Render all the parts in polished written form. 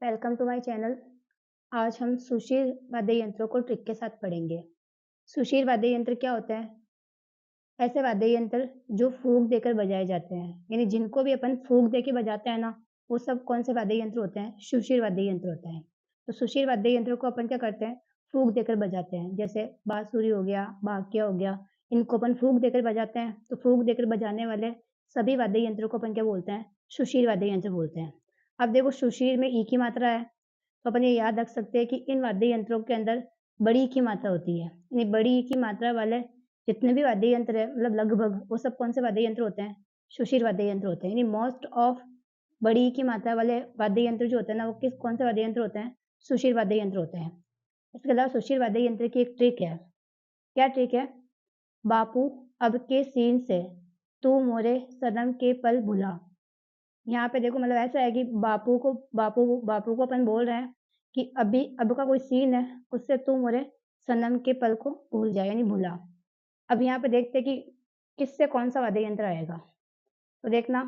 Welcome to my channel. आज हम सुशीर वाद्य यंत्रों को ट्रिक के साथ पढ़ेंगे। सुशीर वाद्य यंत्र क्या होता है? ऐसे वाद्य यंत्र जो फूंक देकर बजाए जाते हैं, यानी जिनको भी अपन फूंक देके बजाते हैं ना, वो सब कौन से वाद्य यंत्र होते हैं? सुशीर वाद्य यंत्र होते हैं। तो सुशीर वाद्य यंत्रों को अपन क्या करते हैं? फूंक देकर बजाते हैं। जैसे बांसुरी हो गया, बाकिया हो गया, इनको अपन फूंक देकर बजाते हैं। तो फूंक देकर बजाने वाले सभी वाद्य यंत्रों को अपन क्या बोलते हैं? सुशीर वाद्य यंत्र बोलते हैं। अब देखो सुशीर में ई की मात्रा है, तो अपन ये याद रख सकते हैं कि इन वाद्य यंत्रों के अंदर बड़ी की मात्रा होती है। यानी बड़ी की मात्रा वाले जितने भी वाद्य यंत्र है, मतलब लगभग वो सब कौन से वाद्य यंत्र होते हैं? सुशीर वाद्य यंत्र होते हैं। यानी मोस्ट ऑफ बड़ी की मात्रा वाले वाद्य यंत्र जो होते हैं ना, वो कौन से वाद्य यंत्र होते हैं? सुशीर वाद्य यंत्र होते हैं। इसके अलावा सुशीर वाद्य यंत्र की एक ट्रिक है। क्या ट्रिक है? बापू अब के सीन से तू मोरे सनम के पल भुला। यहाँ पे देखो मतलब ऐसा है कि बापू को अपन बोल रहे हैं कि अभी अब का कोई सीन है, उससे तू मोरे सनम के पल को भूल जा, यानी भुला। अब यहाँ पे देखते हैं कि किससे कौन-सा वाद्य यंत्र आएगा। तो देखना,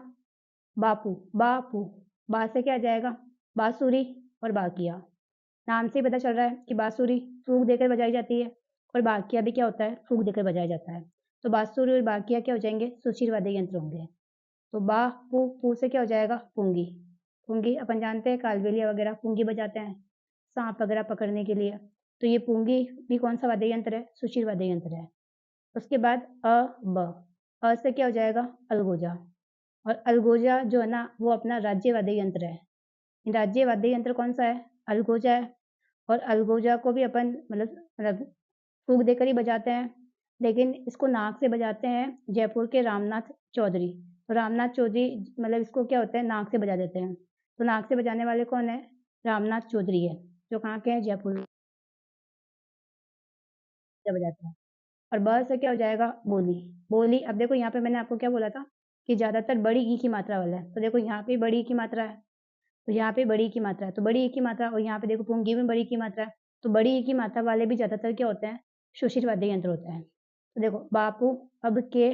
बापू, बापू, बा से क्या आ जाएगा? बाँसुरी और बाकिया। नाम से ही पता चल रहा है कि बाँसुरी फूँक देकर बजाई जाती है और बाकिया भी क्या होता है? फूँक देकर बजाया जाता है। तो बाँसुरी और बाकिया क्या हो जाएँगे? सुशीर वाद्य यंत्र होंगे। तो बा, पू से क्या हो जाएगा? पुंगी। पुंगी अपन जानते हैं कालबेलिया वगैरह पुंगी बजाते हैं, साँप वगैरह पकड़ने के लिए। तो ये पुंगी भी कौन-सा वाद्य यंत्र है? सुशीर वाद्य यंत्र है। उसके बाद ब, से क्या हो जाएगा? अलगोजा। और अलगोजा जो है ना, वो अपना राज्य वाद्य यंत्र है। राज्य वाद्य यंत्र कौन-सा है? अलगोजा है। और अलगोजा को भी अपन मतलब फूँक देकर ही बजाते हैं, लेकिन इसको नाक से बजाते हैं जयपुर के रामनाथ चौधरी। तो रामनाथ चौधरी मतलब इसको क्या होता है? नाक से बजा देते हैं। तो नाक से बजाने वाले कौन है? रामनाथ चौधरी है, जो कहाँ के हैं? जयपुर से बजाते हैं। और ब से क्या हो जाएगा? बोली। बोली, अब देखो यहाँ पे मैंने आपको क्या बोला था कि ज़्यादातर बड़ी ई की मात्रा वाला है। तो देखो यहाँ पे बड़ी ई की मात्रा है, तो यहाँ पे बड़ी ई की मात्रा है, तो बड़ी ई की मात्रा और यहाँ पे देखो पुंगी में बड़ी ई की मात्रा है, तो बड़ी ई की मात्रा वाले भी ज़्यादातर क्या होते हैं? सुशीर वाद्य यंत्र होते हैं। तो देखो बापू, अब के,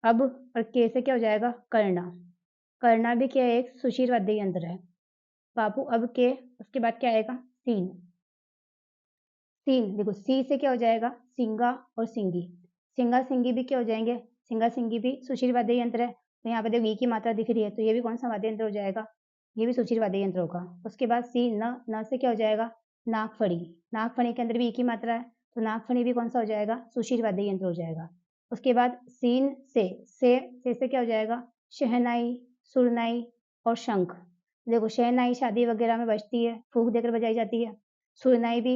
अब और के से क्या हो जाएगा? करना। करना भी क्या है? एक सुशीर वाद्य यंत्र है। बापू अब के, उसके बाद क्या आएगा? सीन। सीन देखो सी से क्या हो जाएगा? सिंगा और सिंगी। सिंगा सिंगी भी क्या हो जाएंगे? सिंगा सिंगी भी सुशीर वाद्य यंत्र है। तो यहाँ पे देखो ई की मात्रा दिख रही है, तो ये भी कौन सा वाद्य यंत्र हो जाएगा? ये भी सुशीर वाद्य यंत्र होगा। उसके बाद सी न से क्या हो जाएगा? नागफड़ी। नागफड़ी के अंदर भी ई की मात्रा है, तो नागफड़ी भी कौन सा हो जाएगा? सुशीर वाद्य यंत्र हो जाएगा। उसके बाद सीन से क्या हो जाएगा? शहनाई, सुरनाई और शंख। देखो शहनाई शादी वगैरह में बजती है, फूक देकर बजाई जाती है। सुरनाई भी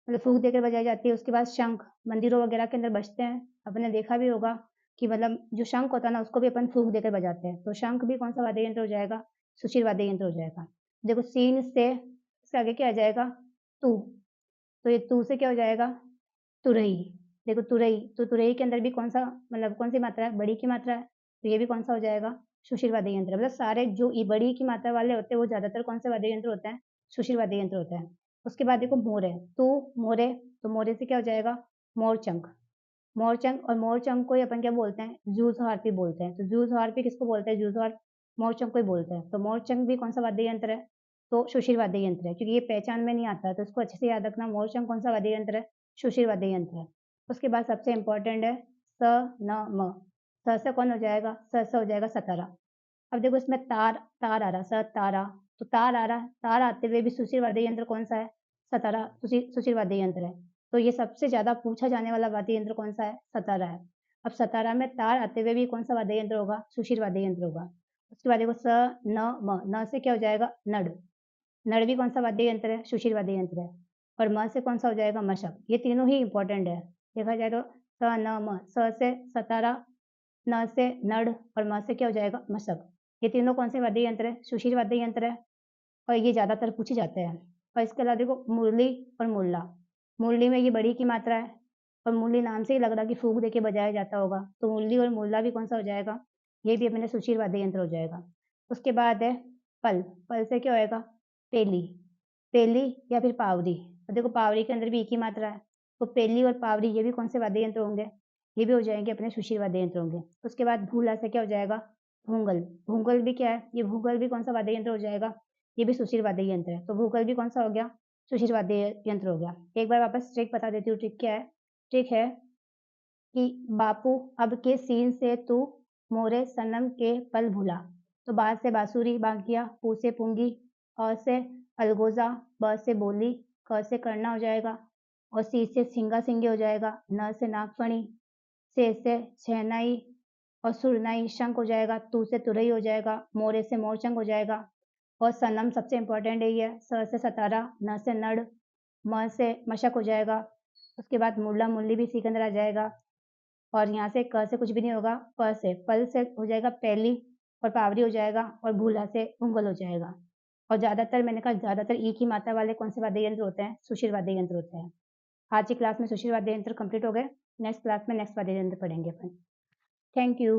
मतलब फूँक देकर बजाई जाती है। उसके बाद शंख मंदिरों वगैरह के अंदर बजते हैं। आपने देखा भी होगा कि मतलब जो शंख होता है ना, उसको भी अपन फूँक देकर बजाते हैं। तो शंख भी कौन-सा वाद्य यंत्र हो जाएगा? सुशीर वाद्य यंत्र हो जाएगा। देखो सीन से इसके आगे क्या आ जाएगा? तू। तो ये तू से क्या हो जाएगा? तुरही। देखो तुरही, तो तुरही के अंदर भी कौन-सा मतलब कौन-सी मात्रा है? बड़ी की मात्रा है। तो ये भी कौन-सा हो जाएगा? सुशीर वाद्य यंत्र। मतलब सारे जो ये बड़ी की मात्रा वाले होते हैं, वो ज़्यादातर कौन-से वाद्य यंत्र होते हैं? सुशीर वाद्य यंत्र होते हैं। उसके बाद देखो मोर है, तू, मोरे, तो मोरे से क्या हो जाएगा? मोरचंग। मोरचंग और मोरचंग को ही अपन क्या बोलते हैं? जूझ-हारपी बोलते हैं। तो जूझ-हारपी किसको बोलते हैं? जूझ-हार मोरचंग को ही बोलते हैं। तो मोरचंग भी कौन-सा वाद्य यंत्र है? तो सुशीर वाद्य यंत्र है, क्योंकि ये पहचान में नहीं आता है, तो इसको अच्छे से याद रखना। मोरचंग कौन-सा वाद्य यंत्र है? सुशीर वाद्य यंत्र है। उसके बाद सबसे इम्पोर्टेंट है स, न, म। स से कौन हो जाएगा? स से हो जाएगा सतारा। अब देखो इसमें तार तार आ रहा, स तारा, तो तार आ रहा है, तार आते हुए भी सुशीर वाद्य यंत्र कौन-सा है? सतारा सुशीर वाद्य यंत्र है। तो ये सबसे ज़्यादा पूछा जाने वाला वाद्य यंत्र कौन-सा है? सतारा है। अब सतारा में तार आते हुए भी कौन-सा वाद्य यंत्र होगा? सुशीर वाद्य यंत्र होगा। उसके बाद देखो स, न, म। न से क्या हो जाएगा? नड़। नड़ भी कौन-सा वाद्य यंत्र है? सुशीर वाद्य यंत्र है। और म से कौन-सा हो जाएगा? मशक। ये तीनों ही इम्पोर्टेंट है। देखा जाए तो स, न, म। स से सतारा, न से नड़ और म से क्या हो जाएगा? मशक। ये तीनों कौन से वाद्य यंत्र है? सुशीर वाद्य यंत्र है और ये ज़्यादातर पूछे जाते हैं। और इसके अलावा देखो मुरली और मुरला। मुरली में ये बड़ी की मात्रा है और मुरली नाम से ही लग रहा है कि फूँक देके बजाया जाता होगा। तो मुरली और मुरला भी कौन-सा हो जाएगा? ये भी अपने सुशीर वाद्य यंत्र हो जाएगा। उसके बाद है पल। पल से क्या होएगा? पेली। पेली या फिर पावरी। और देखो पावरी के अंदर भी एक ही मात्रा है। तो पेली और पावरी ये भी कौन से वाद्य यंत्र होंगे? ये भी हो जाएँगे अपने सुशीर वाद्य यंत्र होंगे। उसके बाद भूला से क्या हो जाएगा? भूंगल। भूंगल भी क्या है? ये भूंगल भी कौन-सा वाद्य यंत्र हो जाएगा? ये भी सुशिर वाद्य यंत्र है। तो भूगल भी कौन सा हो गया? सुशिर वाद्य यंत्र हो गया। एक बार वापस ट्रिक बता देती हूँ। ट्रिक क्या है? ट्रिक है कि बापू अब के सीन से तू मोरे सनम के पल भूला। तो बा से बांसुरी, बांकिया, पू से पूंगी, अ से अलगोजा, ब से बोली, क से करना हो जाएगा और सी से सिंगा सिंगी हो जाएगा, न से नागफणी, से शहनाई और सुरनाई शंख हो जाएगा, तू से तुरई हो जाएगा, मोरे से मोरचंग हो जाएगा और सनम सबसे इम्पोर्टेंट है ये, स से सतारा, न से नड़, म से मशक हो जाएगा। उसके बाद मुल्ला मुल्ली भी सी के अंदर आ जाएगा और यहाँ से क से कुछ भी नहीं होगा, प से पल से हो जाएगा पहली और पावरी हो जाएगा और भूला से उंगल हो जाएगा। और ज़्यादातर मैंने कहा ज़्यादातर ई की मात्रा वाले कौन से वाद्य यंत्र होते हैं? सुशिर वाद्य यंत्र होते हैं। आज की क्लास में सुशिर वाद्य यंत्र कंप्लीट हो गए। नेक्स्ट क्लास में नेक्स्ट वाद्य यंत्र पढ़ेंगे अपन। Thank you.